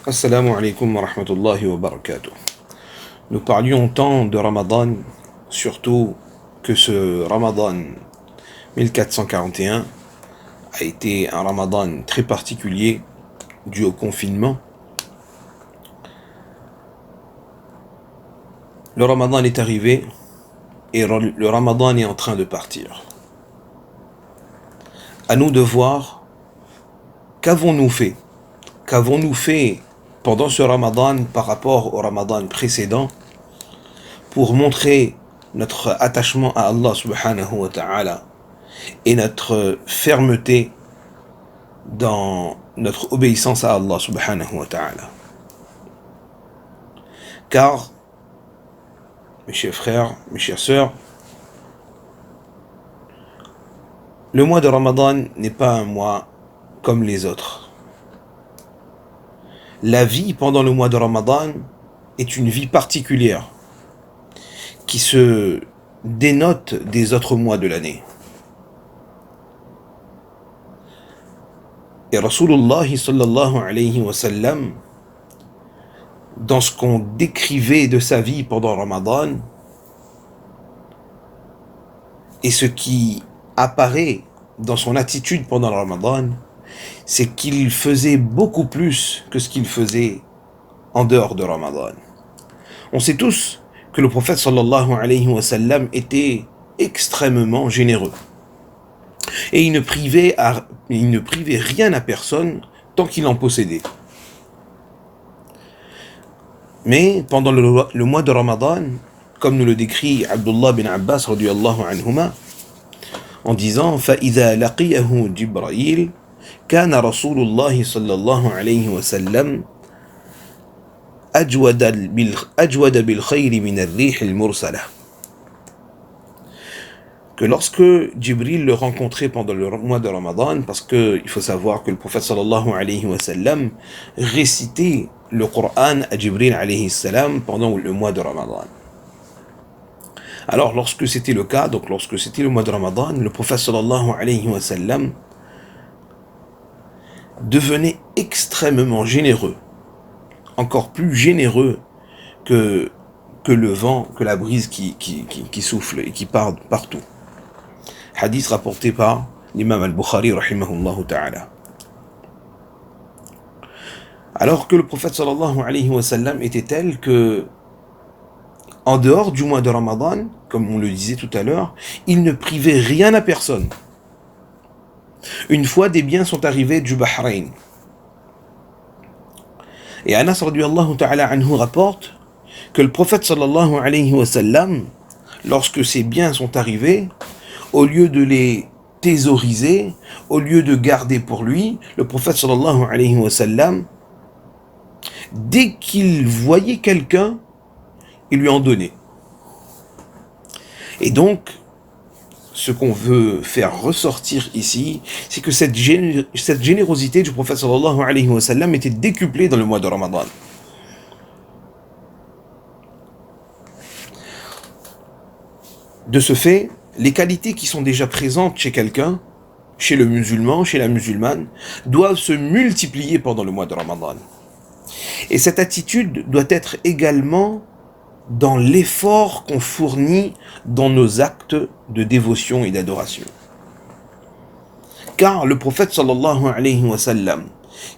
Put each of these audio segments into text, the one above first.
Assalamu alaikum wa rahmatullahi wa barakatuh. Nous parlions tant de Ramadan, surtout que ce Ramadan 1441 a été un Ramadan très particulier dû au confinement. Le Ramadan est arrivé et le Ramadan est en train de partir. À nous de voir qu'avons-nous fait. Qu'avons-nous fait pendant ce Ramadan par rapport au Ramadan précédent pour montrer notre attachement à Allah subhanahu wa ta'ala et notre fermeté dans notre obéissance à Allah subhanahu wa ta'ala. Car, mes chers frères, mes chères sœurs, le mois de Ramadan n'est pas un mois comme les autres. La vie pendant le mois de Ramadan est une vie particulière qui se dénote des autres mois de l'année. Et Rasulullah sallallahu alayhi wa sallam, dans ce qu'on décrivait de sa vie pendant Ramadan, et ce qui apparaît dans son attitude pendant le Ramadan, c'est qu'il faisait beaucoup plus que ce qu'il faisait en dehors de Ramadan. On sait tous que le prophète sallallahu alayhi wa sallam était extrêmement généreux. Et il ne privait rien à personne tant qu'il en possédait. Mais pendant le mois de Ramadan, comme nous le décrit Abdullah bin Abbas radiyallahu anhuma, en disant فَإِذَا لَقِيَهُ جِبْرَيْلِ كان رسول الله صلى الله عليه وسلم أجود بالخير من الريح المرسلة. Que lorsque Jibril le rencontrait pendant le mois de Ramadan, parce qu'il faut savoir que le prophète sallallahu alayhi wa sallam récitait le Coran à Jibril alayhi salam pendant le mois de Ramadan. Alors lorsque c'était le cas, donc lorsque c'était le mois de Ramadan, le prophète sallallahu alayhi wa sallam devenait extrêmement généreux, encore plus généreux que le vent, que la brise qui souffle et qui part partout. Hadith rapporté par l'imam al-Bukhari rahimahullah ta'ala. Alors que le prophète sallallahu alayhi wa sallam était tel que, en dehors du mois de Ramadan, comme on le disait tout à l'heure, il ne privait rien à personne. Une fois, des biens sont arrivés du Bahreïn. Et Anas radiyallahu ta'ala anhu rapporte que le prophète sallallahu alayhi wa sallam, lorsque ces biens sont arrivés, au lieu de les thésauriser, au lieu de garder pour lui, le prophète sallallahu alayhi wa sallam, dès qu'il voyait quelqu'un, il lui en donnait. Et donc, ce qu'on veut faire ressortir ici, c'est que cette générosité du prophète sallallahu alayhi wa sallam était décuplée dans le mois de Ramadan. De ce fait, les qualités qui sont déjà présentes chez quelqu'un, chez le musulman, chez la musulmane, doivent se multiplier pendant le mois de Ramadan. Et cette attitude doit être également dans l'effort qu'on fournit dans nos actes de dévotion et d'adoration. Car le prophète sallallahu alayhi wa sallam,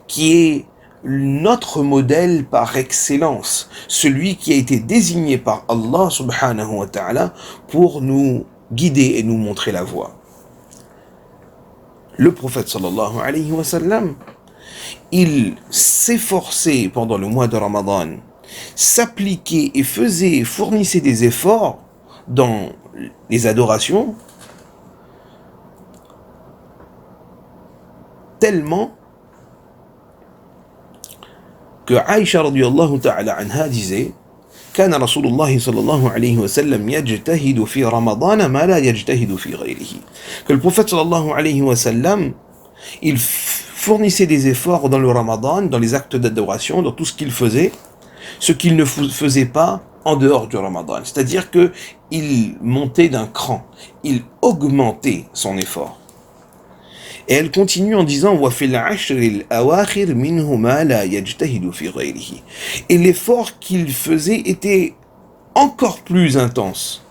qui est notre modèle par excellence, celui qui a été désigné par Allah subhanahu wa ta'ala pour nous guider et nous montrer la voie. Le prophète sallallahu alayhi wa sallam, il s'efforçait pendant le mois de Ramadan, s'appliquait et fournissait des efforts dans les adorations, tellement que Aïcha radiyallahu ta'ala anha disait كان رسول الله صلى الله عليه وسلم يجتهد في رمضان ما لا يجتهد في غيره. Que le prophète sallallahu alayhi wa sallam, il fournissait des efforts dans le Ramadan, dans les actes d'adoration, dans tout ce qu'il faisait, ce qu'il ne faisait pas en dehors du Ramadan. C'est-à-dire qu'il montait d'un cran, il augmentait son effort. Et elle continue en disant وَفِي الْعَشْرِ الْأَوَاخِرِ مِنْهُ مَا لَا يَجْتَهِدُ فِي غَيْرِهِ. Et l'effort qu'il faisait était encore plus intense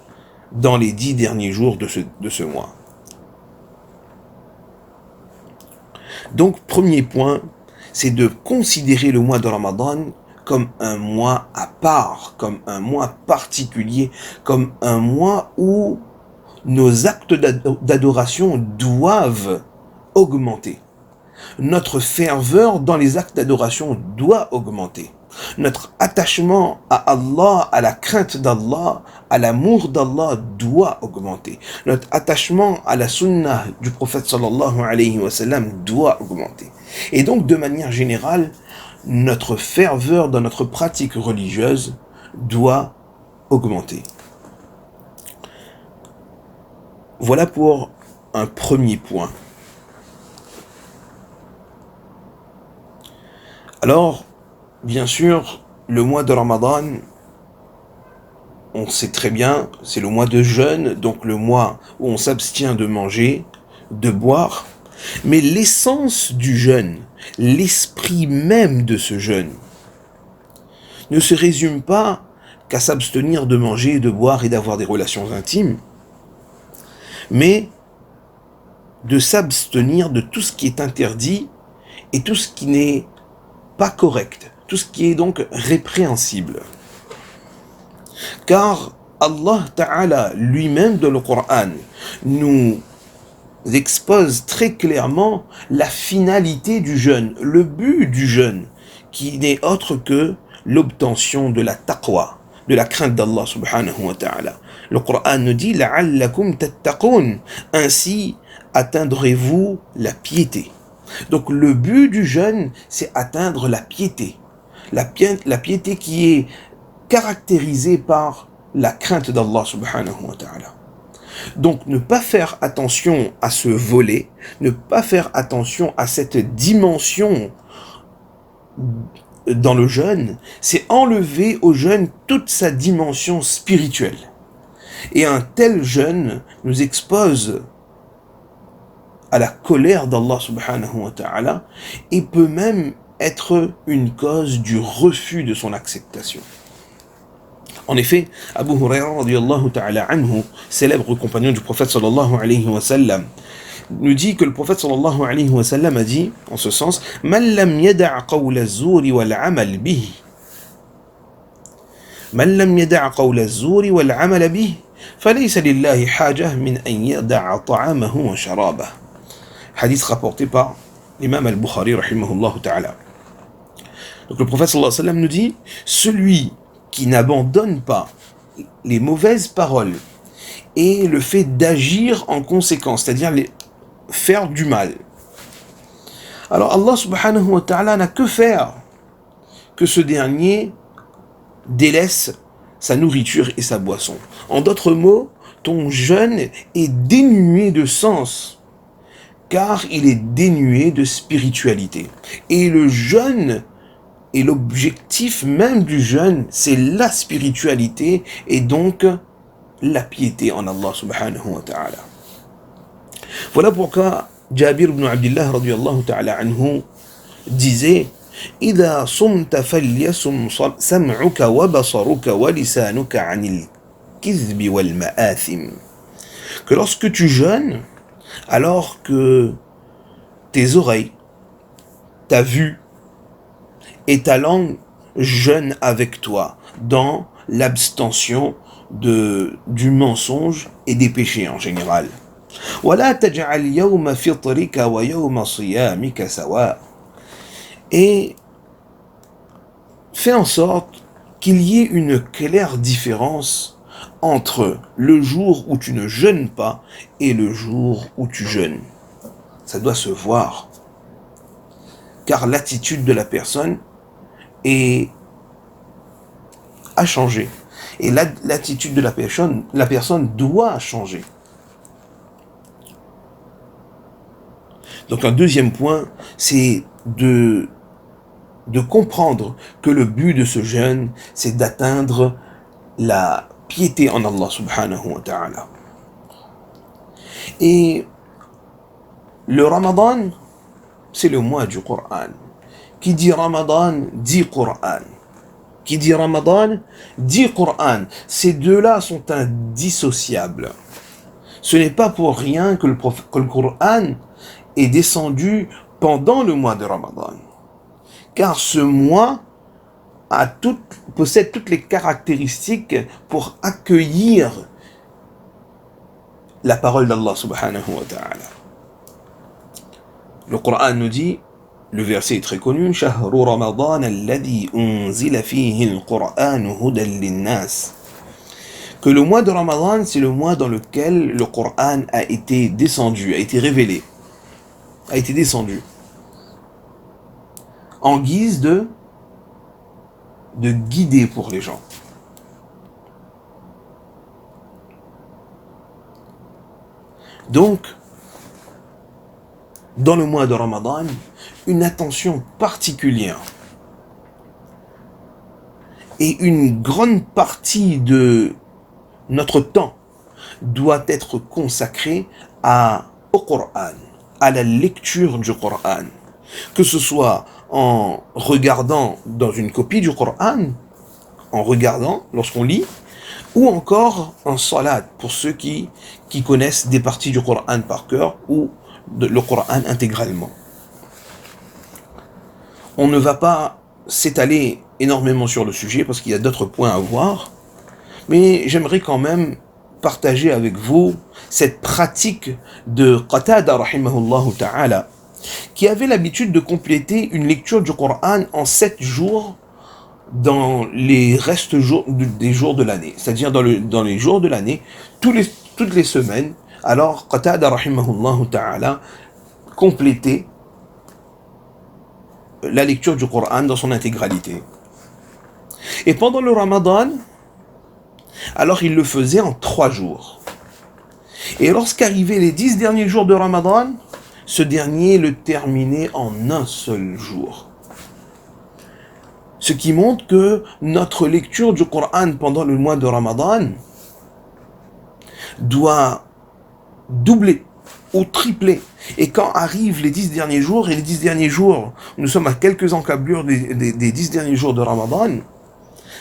dans les 10 derniers jours de ce mois. Donc, premier point, c'est de considérer le mois de Ramadan comme un mois à part, comme un mois particulier, comme un mois où nos actes d'adoration doivent augmenter. Notre ferveur dans les actes d'adoration doit augmenter. Notre attachement à Allah, à la crainte d'Allah, à l'amour d'Allah doit augmenter. Notre attachement à la sunnah du prophète sallallahu alayhi wa sallam doit augmenter. Et donc, de manière générale, notre ferveur dans notre pratique religieuse doit augmenter. Voilà pour un premier point. Alors, bien sûr, le mois de Ramadan, on sait très bien, c'est le mois de jeûne, donc le mois où on s'abstient de manger, de boire. Mais l'essence du jeûne, l'esprit même de ce jeûne, ne se résume pas qu'à s'abstenir de manger, de boire et d'avoir des relations intimes, mais de s'abstenir de tout ce qui est interdit et tout ce qui n'est pas correct, tout ce qui est donc répréhensible. Car Allah Ta'ala lui-même dans le Coran nous expose très clairement la finalité du jeûne, le but du jeûne, qui n'est autre que l'obtention de la taqwa, de la crainte d'Allah subhanahu wa ta'ala. Le Coran nous dit « La'allakum tattaqun » ainsi atteindrez-vous la piété. Donc le but du jeûne, c'est atteindre la piété. La piété qui est caractérisée par la crainte d'Allah subhanahu wa ta'ala. Donc ne pas faire attention à ce volet, ne pas faire attention à cette dimension dans le jeûne, c'est enlever au jeûne toute sa dimension spirituelle. Et un tel jeûne nous expose à la colère d'Allah subhanahu wa ta'ala et peut même être une cause du refus de son acceptation. En effet, Abu Huraira radiyallahu ta'ala anhu, célèbre compagnon du prophète sallallahu alayhi wa sallam, nous dit que le prophète sallallahu alayhi wa sallam a dit, en ce sens, « Man lam yada' qawla az-zuri wal 'amal bihi » Man lam yada' qawla az-zuri wal 'amal bihi falaysa lillahi hajah min an yada'a ta'amahu wa sharabah. Hadith rapporté par l'imam al-Bukhari rahimahullah ta'ala. Donc le prophète sallallahu alayhi wa sallam nous dit, celui qui n'abandonne pas les mauvaises paroles et le fait d'agir en conséquence, c'est-à-dire faire du mal. Alors Allah subhanahu wa ta'ala n'a que faire que ce dernier délaisse sa nourriture et sa boisson. En d'autres mots, ton jeûne est dénué de sens, car il est dénué de spiritualité. Et le jeûne et l'objectif même du jeûne, c'est la spiritualité et donc la piété en Allah subhanahu wa ta'ala. Voilà pourquoi Jabir ibn Abdullah radiyallahu ta'ala anhu disait إذا صمت فليصم سمعك وبصرك ولسانك عن الكذب والمآثم. Que lorsque tu jeûnes, alors que tes oreilles, ta vue et ta langue jeûnent avec toi dans l'abstention du mensonge et des péchés en général. ولا تجعل يوم فطرك ويوم صيامك سواء. Et fais en sorte qu'il y ait une claire différence entre le jour où tu ne jeûnes pas et le jour où tu jeûnes. Ça doit se voir. Car l'attitude de la personne a changé. Et l'attitude de la personne doit changer. Donc un deuxième point, c'est de comprendre que le but de ce jeûne, c'est d'atteindre la piété en Allah subhanahu wa ta'ala. Et Le Ramadan, c'est le mois du Coran. Qui dit Ramadan, dit Coran. Qui dit Ramadan, dit Coran. Ces deux-là sont indissociables. Ce n'est pas pour rien que le Coran est descendu pendant le mois de Ramadan. Car ce mois possède toutes les caractéristiques pour accueillir la parole d'Allah subhanahu wa ta'ala. Le Coran nous dit, le verset est très connu, Shahru Ramadan alladhi unzila fihi al-Qur'an hudan lin-nas. Que le mois de Ramadan, c'est le mois dans lequel le Coran a été descendu, a été révélé, a été descendu, en guise de guider pour les gens. Donc, dans le mois de Ramadan, une attention particulière et une grande partie de notre temps doit être consacrée au Coran, à la lecture du Coran, que ce soit en regardant dans une copie du Coran, en regardant lorsqu'on lit, ou encore en salat, pour ceux qui connaissent des parties du Coran par cœur, ou le Coran intégralement. On ne va pas s'étaler énormément sur le sujet, parce qu'il y a d'autres points à voir, mais j'aimerais quand même partager avec vous cette pratique de Qatada rahimahullah ta'ala, qui avait l'habitude de compléter une lecture du Coran en 7 jours dans les restes des jours de l'année, c'est-à-dire dans les jours de l'année, toutes les semaines. Alors Qatada rahimahullah ta'ala complétait la lecture du Coran dans son intégralité. Et pendant le Ramadan, alors il le faisait en 3 jours. Et lorsqu'arrivaient les 10 derniers jours de Ramadan, ce dernier le terminait en un seul jour. Ce qui montre que notre lecture du Coran pendant le mois de Ramadan doit doubler ou tripler. Et quand arrivent les 10 derniers jours, et les 10 derniers jours, nous sommes à quelques encablures des 10 derniers jours de Ramadan,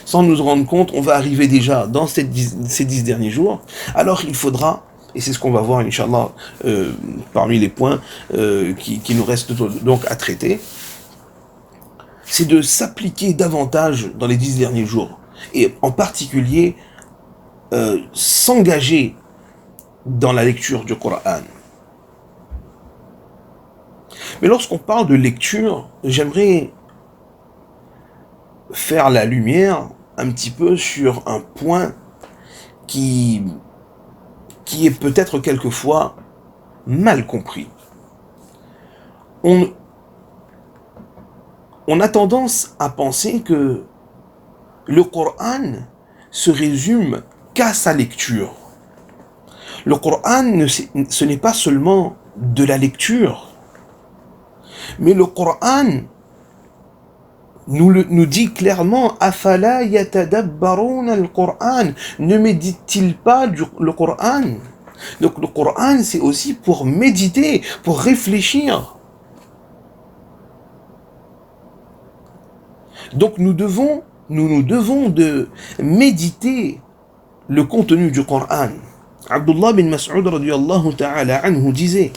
sans nous rendre compte, on va arriver déjà dans ces 10 derniers jours, alors il faudra, et c'est ce qu'on va voir, Inch'Allah, parmi les points qui nous restent donc à traiter, c'est de s'appliquer davantage dans les 10 derniers jours, et en particulier s'engager dans la lecture du Coran. Mais lorsqu'on parle de lecture, j'aimerais faire la lumière un petit peu sur un point qui est peut-être quelquefois mal compris. On a tendance à penser que le Coran se résume qu'à sa lecture. Le Coran, ce n'est pas seulement de la lecture, mais le Coran nous dit clairement Afala yatadabbarun al-Qur'an, ne médite-t-il pas le Coran? Donc le Coran, c'est aussi pour méditer, pour réfléchir. Donc nous nous devons de méditer le contenu du Coran. Abdullah bin Mas'ud radiyallahu ta'ala anhu disait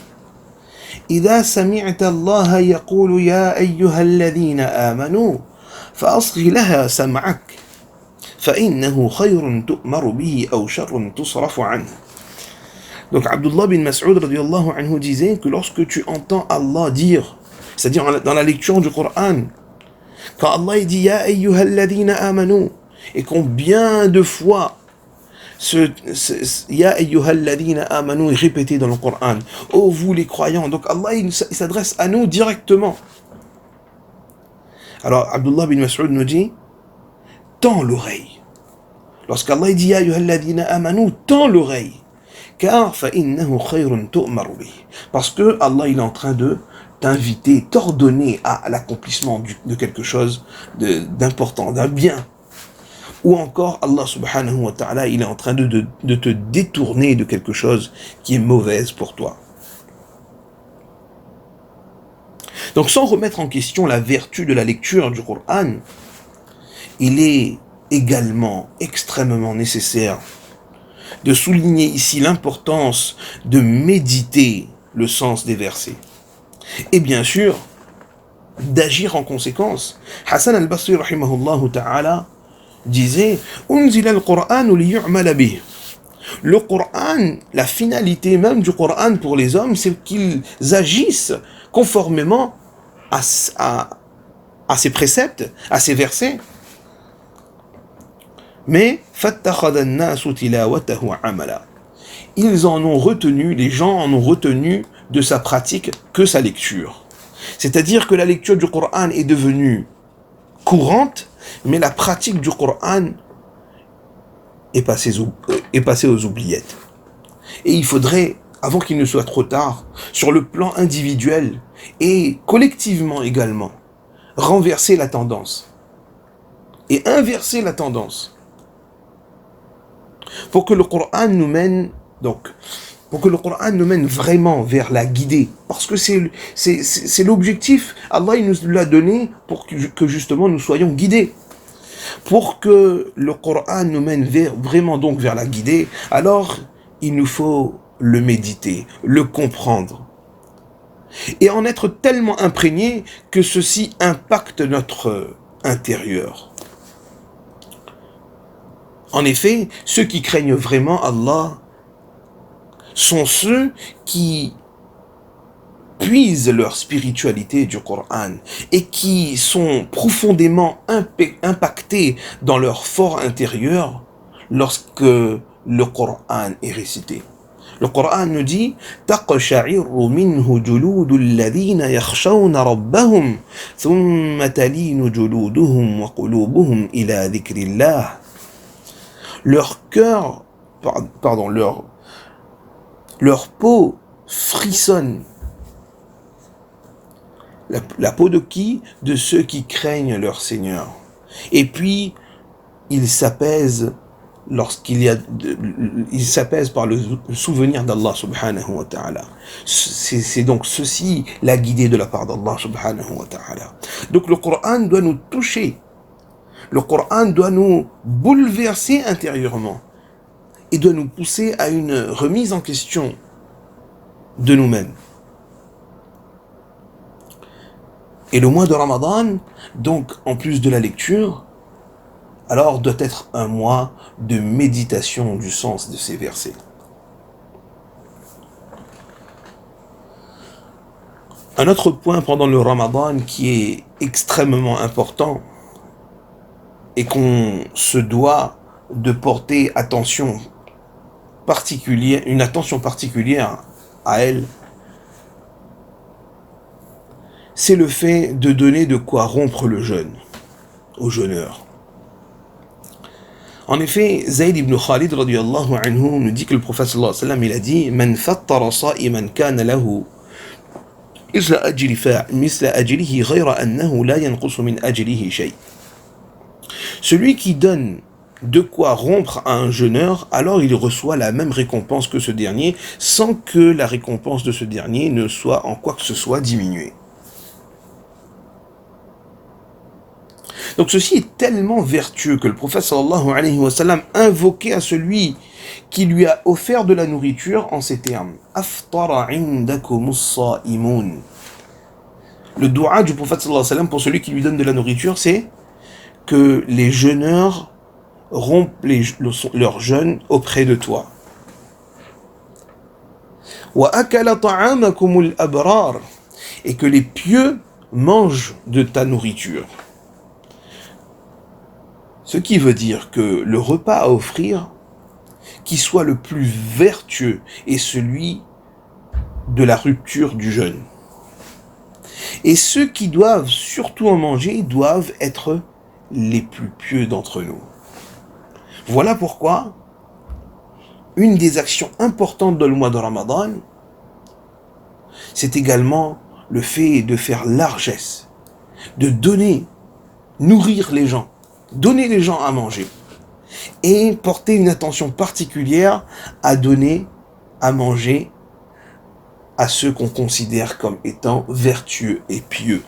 إذا سمعت الله يقول يا أيها الذين آمنوا فأصغ لها سمعك فإنه خير تؤمر به أو شر تصرف عنه. Donc Abdullah bin Mas'ud radiyallahu anhu disait que lorsque tu entends Allah dire, c'est-à-dire dans la lecture du Coran, quand Allah dit Ya ayyuhal ladhina amanu, et combien de fois Ya ayyuhal ladhina amanu est répété dans le Coran, oh vous les croyants. Donc Allah il s'adresse à nous directement. Alors Abdullah bin Mas'ud nous dit tends l'oreille. Lorsqu'Allah dit Ya ayyuhal ladhina amanu, tends l'oreille, car fa innahu khayrun tu'maru bihi, parce que Allah il est en train de t'inviter, t'ordonner à l'accomplissement de quelque chose d'important, d'un bien. Ou encore, Allah subhanahu wa ta'ala, il est en train de te détourner de quelque chose qui est mauvaise pour toi. Donc sans remettre en question la vertu de la lecture du Coran, il est également extrêmement nécessaire de souligner ici l'importance de méditer le sens des versets. Et bien sûr, d'agir en conséquence. Hassan al-Basri rahimahullah ta'ala disait « Unzila al-Qur'an liyu'mala bih » Le Coran, la finalité même du Coran pour les hommes, c'est qu'ils agissent conformément à ses préceptes, à ses versets. Mais ils en ont retenu, les gens en ont retenu de sa pratique que sa lecture. C'est-à-dire que la lecture du Coran est devenue courante, mais la pratique du Coran est passée aux oubliettes. Et il faudrait, avant qu'il ne soit trop tard, sur le plan individuel et collectivement également, renverser la tendance et inverser la tendance pour que le Coran nous mène vraiment vers la guidée, parce que c'est l'objectif. Allah il nous l'a donné pour que justement nous soyons guidés. Pour que le Coran nous mène vraiment donc vers la guidée, alors il nous faut le méditer, le comprendre et en être tellement imprégné que ceci impacte notre intérieur. En effet, ceux qui craignent vraiment Allah sont ceux qui puisent leur spiritualité du Coran et qui sont profondément impactés dans leur fort intérieur lorsque le Coran est récité. Le Coran nous dit تَقْشَعِرُّ مِنْهُ جُلُودُ الَّذِينَ يَخْشَوْنَ رَبَّهُمْ ثُمَّ تَلِينُ جُلُودُهُمْ وَقُلُوبُهُمْ إِلَى ذِكْرِ اللَّهِ. Leur cœur, leur peau frissonne. La peau de qui? De ceux qui craignent leur Seigneur. Et puis, ils s'apaisent ils s'apaisent par le souvenir d'Allah subhanahu wa ta'ala. C'est donc ceci la guidée de la part d'Allah subhanahu wa ta'ala. Donc le Coran doit nous toucher. Le Coran doit nous bouleverser intérieurement et doit nous pousser à une remise en question de nous-mêmes. Et le mois de Ramadan, donc en plus de la lecture, alors doit être un mois de méditation du sens de ces versets. Un autre point pendant le Ramadan qui est extrêmement important et qu'on se doit de porter une attention particulière à elle, c'est le fait de donner de quoi rompre le jeûne aux jeûneurs. En effet, Zayd ibn Khalid radiyallahu anhu nous dit que le prophète sallallahu alayhi wa sallam il a dit Man fattara sa'iman kana lahu misla ajrihi ghayra annahu la yanqusu min ajrihi shay. Celui qui donne de quoi rompre à un jeûneur, alors il reçoit la même récompense que ce dernier, sans que la récompense de ce dernier ne soit en quoi que ce soit diminuée. Donc ceci est tellement vertueux que le prophète sallallahu alayhi wa sallam invoquait à celui qui lui a offert de la nourriture en ces termes. Aftara indakumus sa'imun. Le dua du prophète sallallahu alayhi wa sallam pour celui qui lui donne de la nourriture, c'est que les jeûneurs rompent leur jeûne auprès de toi. Wa akala ta'amakumul abrar. Et que les pieux mangent de ta nourriture. Ce qui veut dire que le repas à offrir, qui soit le plus vertueux, est celui de la rupture du jeûne. Et ceux qui doivent surtout en manger doivent être les plus pieux d'entre nous. Voilà pourquoi une des actions importantes dans le mois de Ramadan, c'est également le fait de faire largesse, de donner, nourrir les gens, donner les gens à manger et porter une attention particulière à donner à manger à ceux qu'on considère comme étant vertueux et pieux.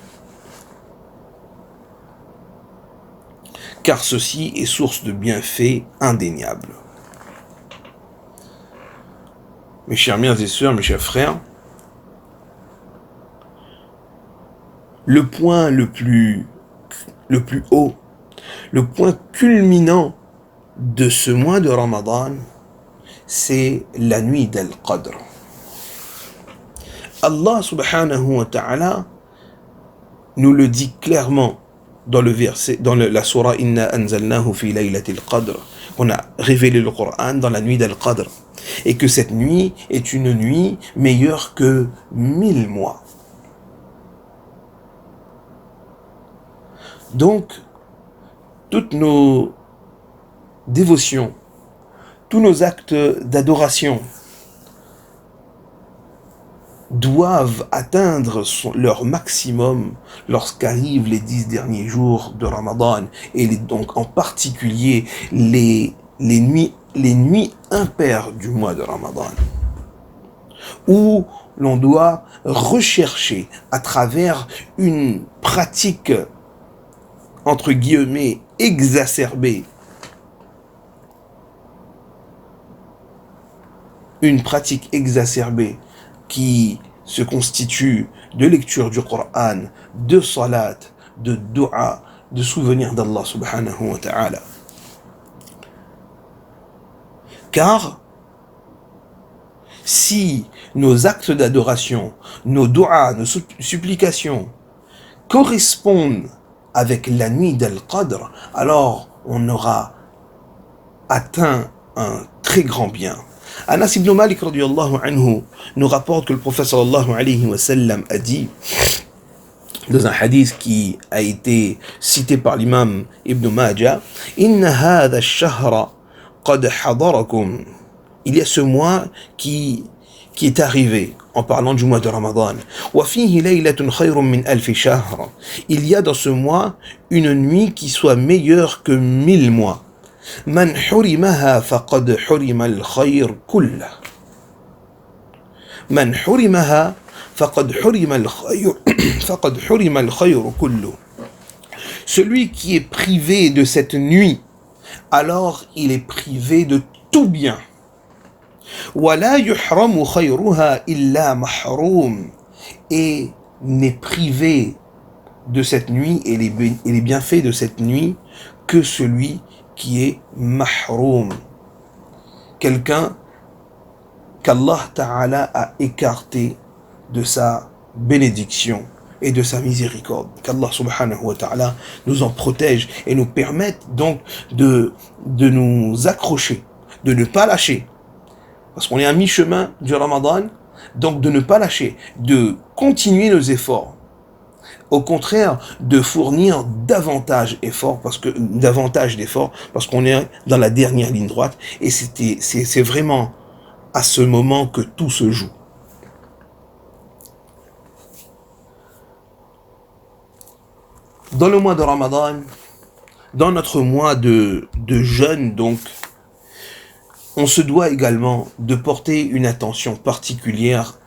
Car ceci est source de bienfaits indéniables. Mes chers mères et sœurs, mes chers frères, le point le plus haut, le point culminant de ce mois de Ramadan, c'est la nuit d'Al-Qadr. Allah subhanahu wa ta'ala nous le dit clairement dans le verset, dans la surah Inna anzalnahu fi laylatil qadr. On a révélé le Coran dans la nuit d'Al-Qadr. Et que cette nuit est une nuit meilleure que 1000 mois. Donc, toutes nos dévotions, tous nos actes d'adoration doivent atteindre leur maximum lorsqu'arrivent les 10 derniers jours de Ramadan, et donc en particulier les nuits impaires du mois de Ramadan, où l'on doit rechercher à travers une pratique entre guillemets exacerbée, qui se constitue de lecture du Coran, de salat, de dua, de souvenir d'Allah subhanahu wa ta'ala. Car si nos actes d'adoration, nos du'as, nos supplications correspondent avec la nuit d'Al-Qadr, alors on aura atteint un très grand bien. Anas ibn Malik radiyallahu anhu nous rapporte que le prophète sallallahu alayhi wa sallam a dit, dans un hadith qui a été cité par l'imam Ibn Majah, Inna hadha ash-shahra qad hadarakum. Il y a ce mois qui est arrivé, en parlant du mois de Ramadan. Wa fihi laylatun khayrun min alfi shahr. Il y a dans ce mois une nuit qui soit meilleure que 1000 mois. Man hurimaha faqad hurima al-khayr kullah. Man hurimaha faqad hurima al-khayr kullu. Celui qui est privé de cette nuit, alors il est privé de tout bien. وَلَا يُحْرَمُ خَيْرُهَا إِلَّا مَحْرُومٌ. Et n'est privé de cette nuit et les bienfaits de cette nuit que celui qui est mahroum. Quelqu'un qu'Allah Ta'ala a écarté de sa bénédiction et de sa miséricorde. Qu'Allah Subhanahu wa Ta'ala nous en protège et nous permette donc de nous accrocher, de ne pas lâcher. Parce qu'on est à mi-chemin du Ramadan, donc de ne pas lâcher, de continuer nos efforts. Au contraire, de fournir davantage d'efforts parce qu'on est dans la dernière ligne droite, et c'est vraiment à ce moment que tout se joue. Dans le mois de Ramadan, dans notre mois de jeûne donc, on se doit également de porter une attention particulière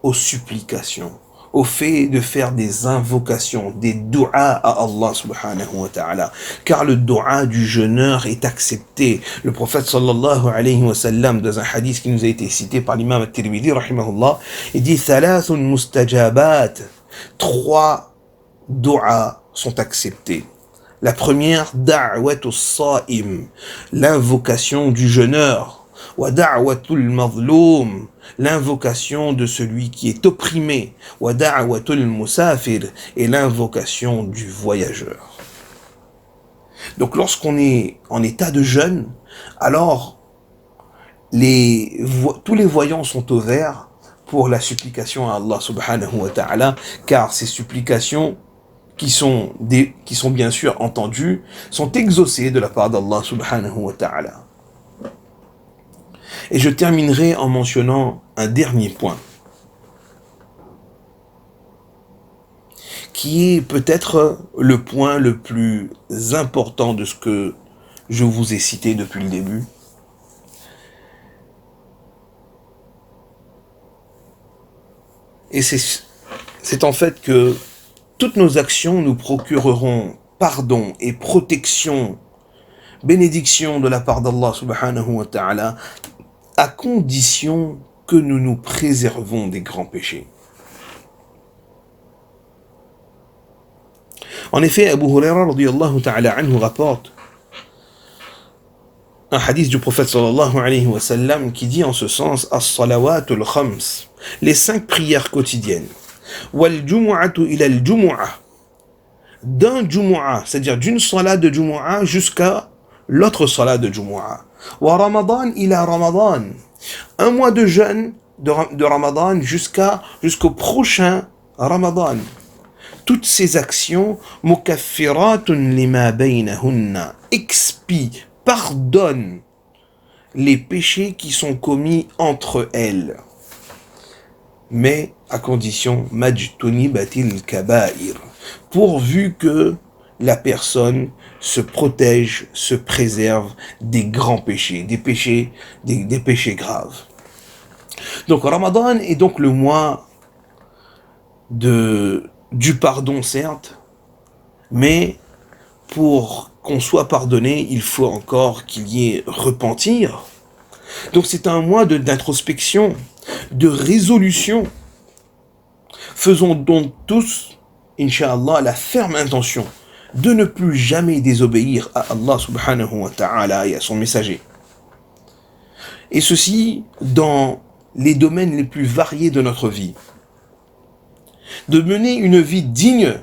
aux supplications, au fait de faire des invocations, des du'as à Allah subhanahu wa ta'ala. Car le du'a du jeûneur est accepté. Le prophète sallallahu alayhi wa sallam, dans un hadith qui nous a été cité par l'imam At-Tirmidhi rahimahullah, il dit « Thalathun mustajabat » 3 du'as sont acceptés. La première, da'watul sa'im, l'invocation du jeûneur. Wa da'watul mazloum, l'invocation de celui qui est opprimé. Wa da'watul musafir, et l'invocation du voyageur. Donc lorsqu'on est en état de jeûne, alors tous les voyants sont au vert pour la supplication à Allah subhanahu wa ta'ala, car ces supplications qui sont bien sûr entendus, sont exaucés de la part d'Allah subhanahu wa ta'ala. Et je terminerai en mentionnant un dernier point, qui est peut-être le point le plus important de ce que je vous ai cité depuis le début. Et c'est en fait que toutes nos actions nous procureront pardon et protection, bénédiction de la part d'Allah subhanahu wa ta'ala, à condition que nous nous préservons des grands péchés. En effet, Abu Huraira radiyallahu ta'ala anhu rapporte un hadith du prophète sallallahu alayhi wa sallam qui dit en ce sens as-salawatul khams, les 5 prières quotidiennes, wal jumu'atu ila al-jumu'ah, d'un jumu'ah, c'est-à-dire d'une salat de jumu'ah jusqu'à l'autre salat de jumu'ah, wa ramadan ila ramadan, un mois de jeûne de ramadan jusqu'au prochain ramadan. Toutes ces actions, mukaffiratun lima baynahunna, expient, pardonnent les péchés qui sont commis entre elles. Mais à condition, majtunibatil kaba'ir, pourvu que la personne se protège, se préserve des grands péchés, des péchés graves. Donc Ramadan est donc le mois du pardon, certes, mais pour qu'on soit pardonné, il faut encore qu'il y ait repentir. Donc c'est un mois d'introspection, de résolution. Faisons donc tous, Inch'Allah, la ferme intention de ne plus jamais désobéir à Allah subhanahu wa ta'ala et à son messager. Et ceci dans les domaines les plus variés de notre vie. De mener une vie digne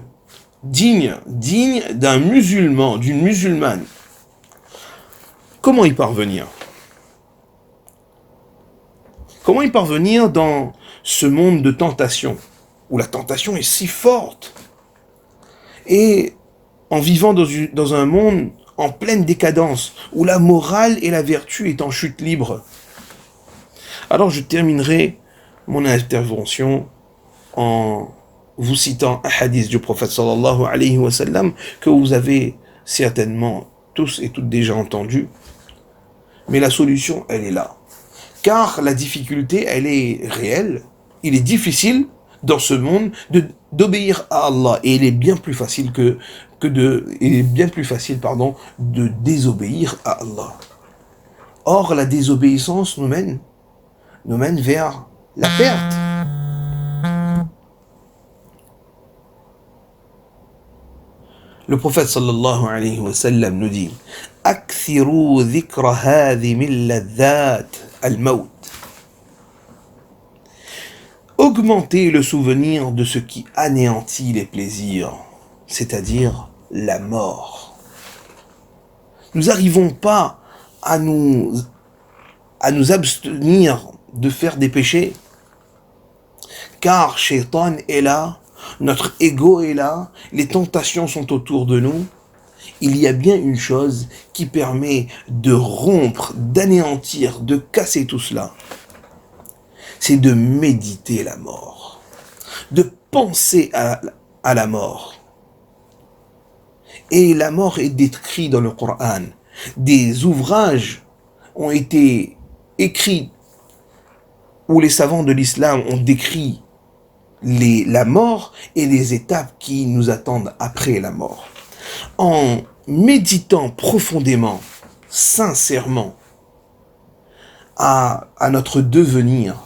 d'un musulman, d'une musulmane. Comment y parvenir? Comment y parvenir dans ce monde de tentation, où la tentation est si forte, et en vivant dans un monde en pleine décadence, où la morale et la vertu est en chute libre? Alors je terminerai mon intervention en vous citant un hadith du prophète sallallahu alayhi wa sallam que vous avez certainement tous et toutes déjà entendu. Mais la solution, elle est là. Car la difficulté, elle est réelle. Il est difficile dans ce monde d'obéir à Allah. Et il est bien plus facile de désobéir à Allah. Or, la désobéissance nous mène vers la perte. Le prophète sallallahu alayhi wa sallam nous dit Akthiru dhikra hadhi min ladhat al-maut. Augmentez le souvenir de ce qui anéantit les plaisirs, c'est-à-dire la mort. Nous n'arrivons pas à nous abstenir de faire des péchés, car Shaitan est là, notre ego est là, les tentations sont autour de nous. Il y a bien une chose qui permet de rompre, d'anéantir, de casser tout cela. C'est de méditer la mort, de penser à la mort. Et la mort est décrite dans le Coran. Des ouvrages ont été écrits où les savants de l'islam ont décrit la mort et les étapes qui nous attendent après la mort. En méditant profondément, sincèrement, à notre devenir,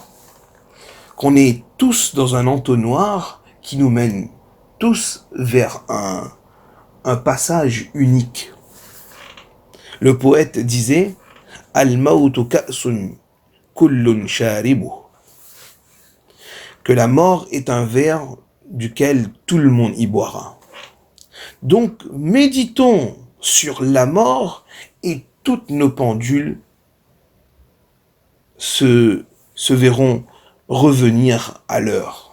qu'on est tous dans un entonnoir qui nous mène tous vers un passage unique. Le poète disait « Al-mawtu ka'sun kullun sharibuh » que la mort est un verre duquel tout le monde y boira. Donc, méditons sur la mort et toutes nos pendules se verront revenir à l'heure.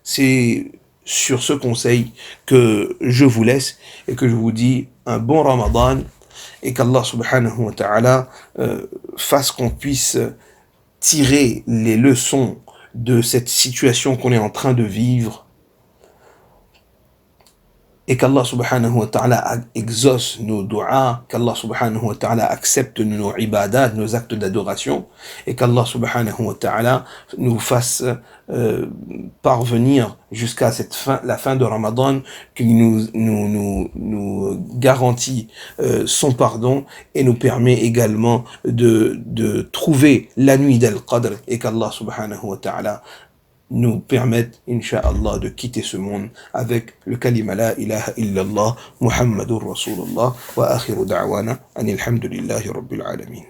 C'est sur ce conseil que je vous laisse et que je vous dis un bon Ramadan et qu'Allah subhanahu wa ta'ala fasse qu'on puisse tirer les leçons de cette situation qu'on est en train de vivre et qu'Allah subhanahu wa ta'ala exauce nos du'as, qu'Allah subhanahu wa ta'ala accepte nos ibadat, nos actes d'adoration, et qu'Allah subhanahu wa ta'ala nous fasse parvenir jusqu'à la fin de Ramadan, qu'il nous garantit son pardon et nous permet également de trouver la nuit d'Al-Qadr, et qu'Allah subhanahu wa ta'ala nous permettent, incha'Allah, de quitter ce monde avec le kalima la ilaha illallah, Muhammadur Rasulullah, wa akhiru da'wana, anilhamdulillahi rabbil alamin.